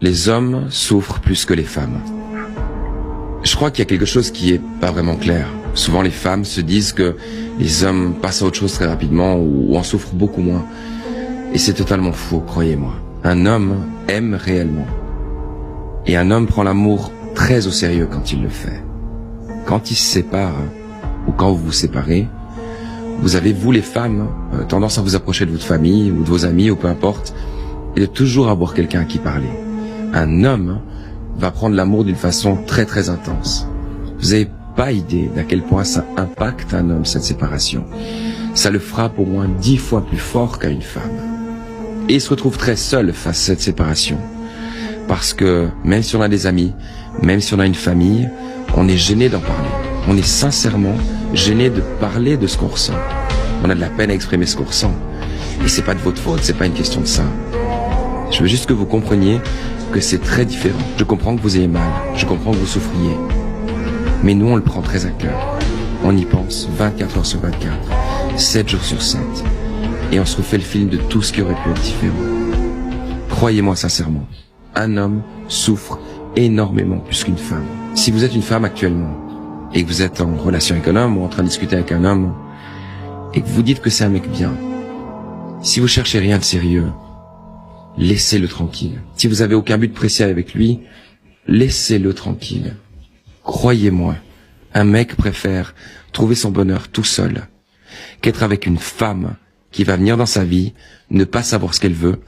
Les hommes souffrent plus que les femmes. Je crois qu'il y a quelque chose qui est pas vraiment clair. Souvent les femmes se disent que les hommes passent à autre chose très rapidement ou en souffrent beaucoup moins. Et c'est totalement faux, croyez-moi. Un homme aime réellement. Et un homme prend l'amour très au sérieux quand il le fait. Quand il se sépare, ou quand vous vous séparez, vous avez, vous les femmes, tendance à vous approcher de votre famille ou de vos amis ou peu importe, et de toujours avoir quelqu'un à qui parler. Un homme va prendre l'amour d'une façon très très intense. Vous n'avez pas idée d'à quel point ça impacte un homme, cette séparation. Ça le frappe au moins 10 fois plus fort qu'à une femme. Et il se retrouve très seul face à cette séparation. Parce que même si on a des amis, même si on a une famille, on est gêné d'en parler. On est sincèrement gêné de parler de ce qu'on ressent. On a de la peine à exprimer ce qu'on ressent. Et c'est pas de votre faute, c'est pas une question de ça. Je veux juste que vous compreniez que c'est très différent. Je comprends que vous ayez mal, je comprends que vous souffriez. Mais nous, on le prend très à cœur. On y pense 24 heures sur 24, 7 jours sur 7. Et on se refait le film de tout ce qui aurait pu être différent. Croyez-moi sincèrement, un homme souffre énormément plus qu'une femme. Si vous êtes une femme actuellement, et que vous êtes en relation avec un homme ou en train de discuter avec un homme, et que vous dites que c'est un mec bien, si vous cherchez rien de sérieux, laissez-le tranquille. Si vous avez aucun but précis avec lui, laissez-le tranquille. Croyez-moi, un mec préfère trouver son bonheur tout seul qu'être avec une femme qui va venir dans sa vie, ne pas savoir ce qu'elle veut,